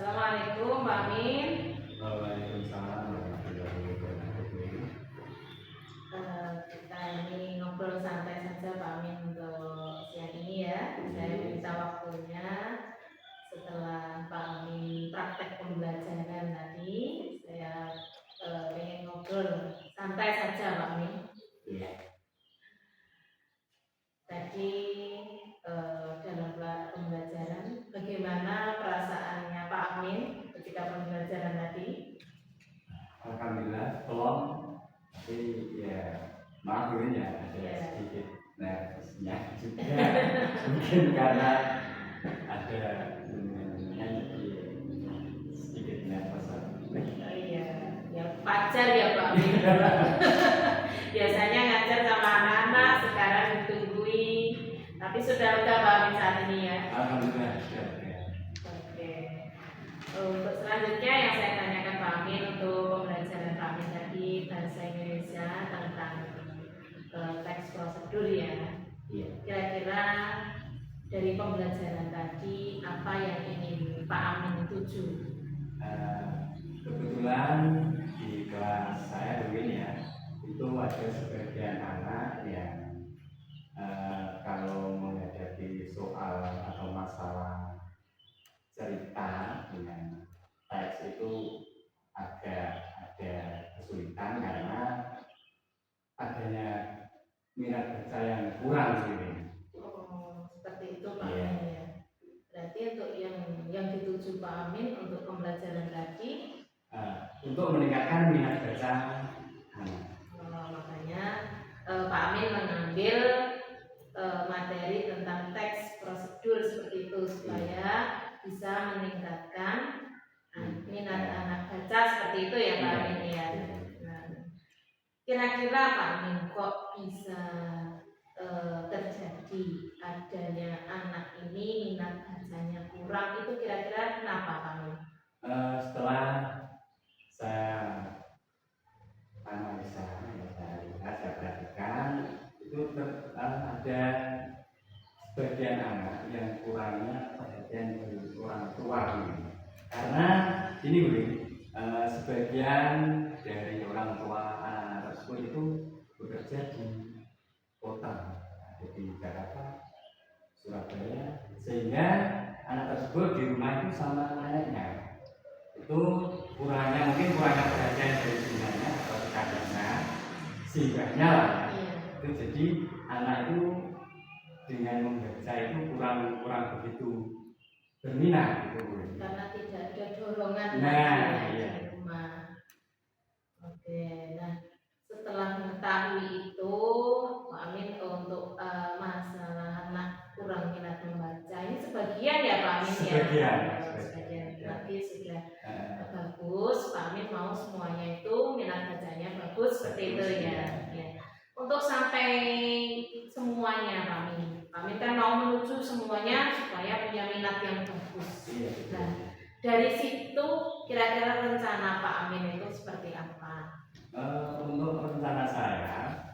Assalamualaikum Pak Amin. Waalaikumsalam warahmatullahi wabarakatuh. Kita ini ngobrol santai saja Pak Amin untuk siang ini ya. Saya minta waktunya setelah Pak Amin praktek pembelajaran tadi. Saya ingin ngobrol santai saja Pak Amin. Tadi dalam pembelajaran, bagaimana perasaannya Pak Amin ketika pembelajaran tadi? Alhamdulillah, tolong. Tapi ya maaf dulu ya, ada sedikit nervousnya juga. Mungkin karena ada jadi sedikit nervous. Iya, ya wajar ya Pak Amin. Biasanya ngajar sama anak-anak, sekarang ditungguin. Tapi sudah lega Pak Amin saat ini ya. Alhamdulillah sudah. Oke. Untuk selanjutnya yang saya tanyakan Pak Amin untuk pembelajaran Pak Amin tadi bahasa Indonesia tentang teks prosedur ya. Iya. Kira-kira dari pembelajaran tadi apa yang ingin Pak Amin tuju? Kebetulan di kelas saya dulu ya, itu ada sebagian anak yang kalau menghadapi soal atau masalah cerita dengan teks itu agak ada kesulitan karena adanya minat baca yang kurang gitu. Oh, seperti itu Pak Amin ya. Berarti untuk yang dituju Pak Amin untuk pembelajaran tadi untuk meningkatkan minat baca. Makanya Pak Amin mengambil materi tentang teks prosedur seperti itu supaya bisa meningkatkan minat anak baca seperti itu ya Pak Amin ya. Nah, kira-kira Pak Amin kok bisa terjadi adanya anak ini minat bacanya kurang, itu kira-kira kenapa Pak Amin? Setelah saya analisa, saya lihat, saya perhatikan itu ada sebagian anak yang kurangnya perhatian dari orang tua ini. Karena ini sebagian dari orang tua anak tersebut itu bekerja di kota, di Jakarta, Surabaya, sehingga anak tersebut di rumah itu sama neneknya itu kurangnya perhatian dari sebenarnya atau kadangnya singgahnya lah itu, jadi anak itu dengan membaca itu kurang begitu berminat gitu karena tidak ada dorongan di rumah. Oke, nah setelah mengetahui itu Pak Amin untuk masalah anak kurang minat membaca ini sebagian ya Pak Amin sebagian berarti sudah bagus. Pak Amin mau semuanya itu minat bacanya bagus seperti itu ya. Untuk sampai semuanya Pak Amin kan mau menuju semuanya supaya punya minat yang bagus. Nah, dari situ kira-kira rencana Pak Amin itu seperti apa? Untuk rencana saya,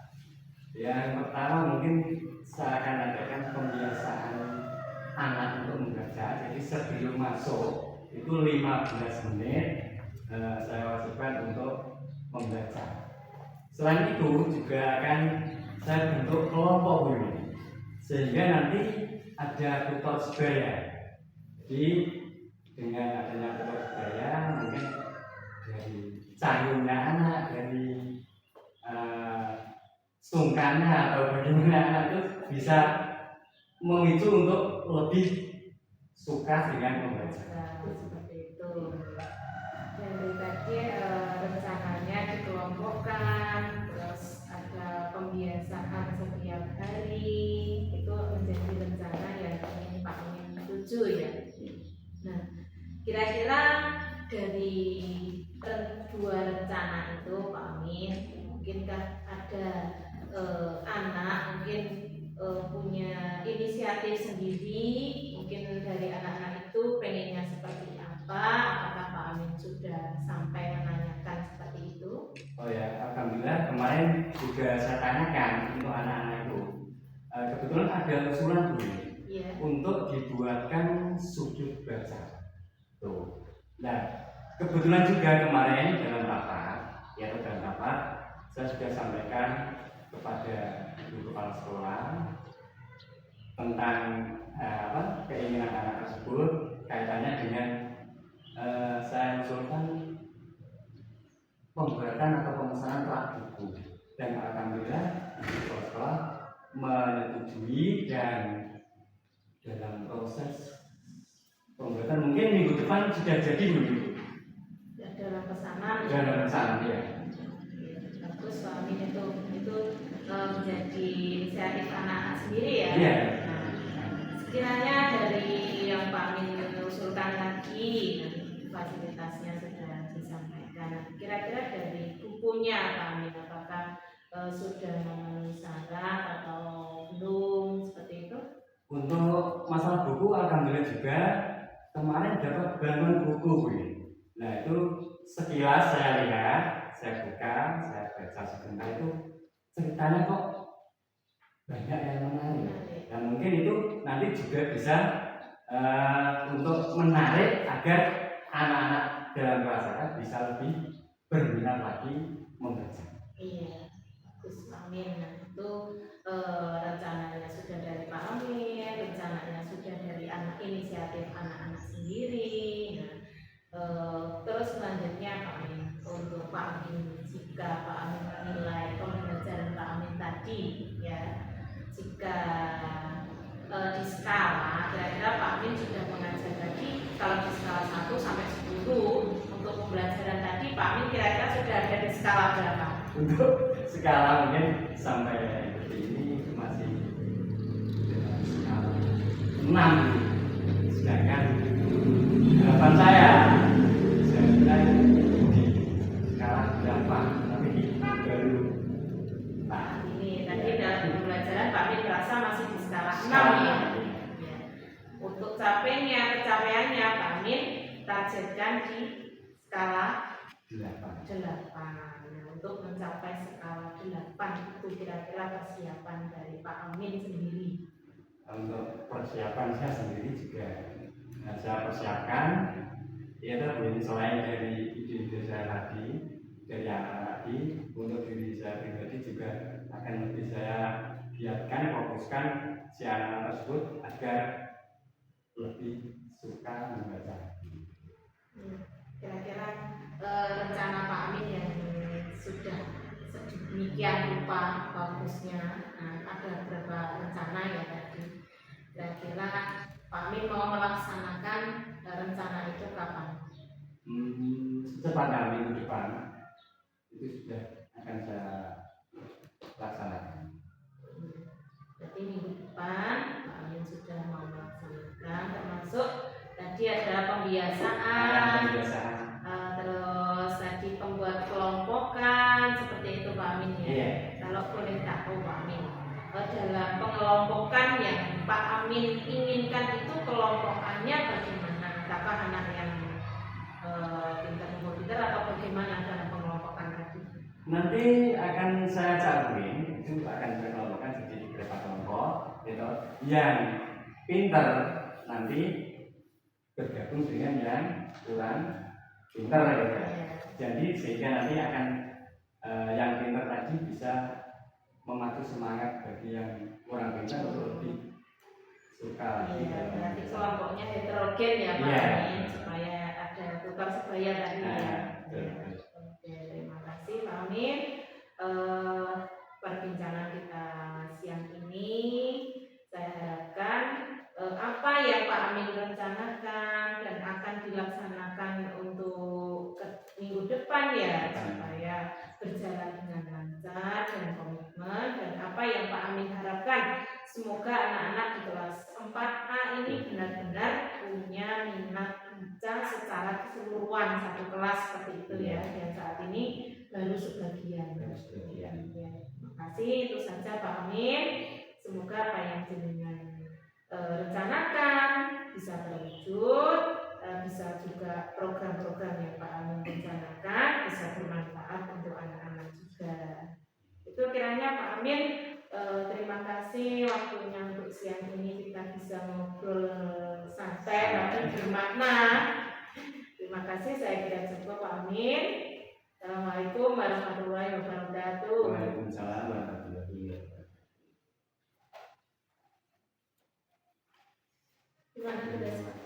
yang pertama mungkin saya akan adakan pembiasaan anak untuk membaca. Jadi sebelum masuk itu 15 menit saya wajibkan untuk membaca. Selain itu juga akan saya bentuk kelompok dulu, sehingga nanti ada tutor sebaya. Jadi dengan adanya tutor sebaya mungkin dari canggungan anak, dari sungkannya atau bagaimana anak itu bisa memicu untuk lebih suka dengan membaca. Seperti itu. Dari tadi rencananya dikelompokkan, terus ada pembiasaan setiap hari, itu menjadi rencana yang ingin Pak Amin tuju ya. Nah, kira-kira dari dua rencana itu Pak Amin, mungkinkah ada anak mungkin punya inisiatif sendiri, mungkin dari anak-anak itu pengennya seperti apa? Apakah Pak Amin sudah sampai menanyakan seperti itu? Oh ya, alhamdulillah kemarin juga saya tanyakan untuk anak-anak itu. Kebetulan ada usulan untuk dibuatkan sudut baca. Tuh. Nah, kebetulan juga kemarin dalam rapat, saya sudah sampaikan kepada ibu kepala sekolah tentang keinginan anak tersebut kaitannya dengan saya usulkan pembuatan atau pemesanan rak buku, dan alhamdulillah sekolah menyetujui, dan dalam proses pembuatan mungkin minggu depan sudah jadi dulu dalam pesanan ya. Bagus Pak Amin, itu menjadi inisiatif anak-anak sendiri ya. Iya. Nah, sekiranya dari yang Pak Amin usulkan tadi, fasilitasnya sudah disampaikan. Kira-kira dari bukunya Pak Amin, apakah sudah memenuhi syarat atau belum, seperti itu? Untuk masalah buku alhamdulillah juga kemarin dapat bantuan buku ini. Nah itu sekilas saya lihat, saya buka, saya baca sebentar, itu ceritanya kok banyak yang menarik. Dan mungkin itu nanti juga bisa untuk menarik agar anak-anak dalam masyarakat bisa lebih berminat lagi membaca. Iya, bagus Pak Amin. Nah itu rencananya sudah dari Pak Amin, rencananya sudah dari inisiatif anak-anak sendiri. Nah, terus selanjutnya Pak Amin, untuk Pak Amin, jika Pak Amin menilai pembelajaran Pak Amin tadi ya, jika di skala, kira-kira Pak Amin sudah mengajar tadi, kalau di skala 1 sampai 10 untuk pembelajaran tadi, Pak Amin kira-kira sudah ada di skala berapa? Untuk skala mungkin sampai ini masih skala 6, sedangkan harapan saya kira di skala 8, tapi baru ini tadi dalam pembelajaran Pak Amin merasa masih di skala 6 ya. Untuk pencapaiannya Pak Amin targetkan di skala 8. Untuk mencapai skala 8 itu kira-kira persiapan dari Pak Amin sendiri. Untuk persiapan saya sendiri juga saya persiapkan, yaitu selain dari ide-ide saya tadi, dari anak tadi, untuk diri saya pribadi juga akan lebih saya giatkan, fokuskan si anak tersebut agar lebih suka membaca. Kira-kira rencana Pak Amin yang sudah sedemikian rupa bagusnya, ada beberapa rencana ya tadi. Kira-kira Pak Amin mau melaksanakan rencana itu kapan? Secepatnya minggu depan itu sudah akan saya laksanakan. Berarti minggu depan Pak Amin sudah mau melaksanakan, termasuk tadi ada pembiasaan. Terus tadi pembuat kelompokan, seperti itu Pak Amin ya. Yeah. Kalau boleh tahu Pak Amin, dalam pengelompokan yang Pak Amin inginkan itu kelompokannya bagaimana? Apakah anak yang pintar atau bagaimana dalam pengelompokan tadi? Nanti akan saya campurkan, itu akan saya kelompokkan jadi beberapa kelompok, gitu. Yang pintar nanti bergabung dengan yang kurang pintar, gitu. Jadi sehingga nanti akan yang pintar tadi bisa memacu semangat bagi yang kurang pintar untuk lebih suka lagi. Berarti kelompoknya heterogen ya Pak Amin, supaya ada tukar sebaya tadi ya. Oke, terima kasih Pak Amin. Perbincangan kita siang ini saya harapkan apa yang Pak Amin rencanakan dan akan dilaksanakan untuk minggu depan ya, supaya berjalan dengan lancar dan komitmen, dan apa yang Pak Amin harapkan semoga anak-anak di kelas 4A ini benar-benar punya minat baca secara keseluruhan, satu kelas seperti itu ya, dan saat ini baru sebagian. Ya. Terima kasih, itu saja Pak Amin. Semoga apa yang jenengan rencanakan bisa terwujud, bisa juga program-program yang Pak Amin rencanakan bisa bermanfaat untuk anak-anak juga. Itu kiranya Pak Amin. Terima kasih waktunya untuk siang ini, kita bisa ngobrol santai tapi bermakna. Terima kasih. kasih, saya kira cukup. Amin. Assalamualaikum warahmatullahi wabarakatuh. Waalaikumsalam warahmatullahi wabarakatuh. Gimana tuh,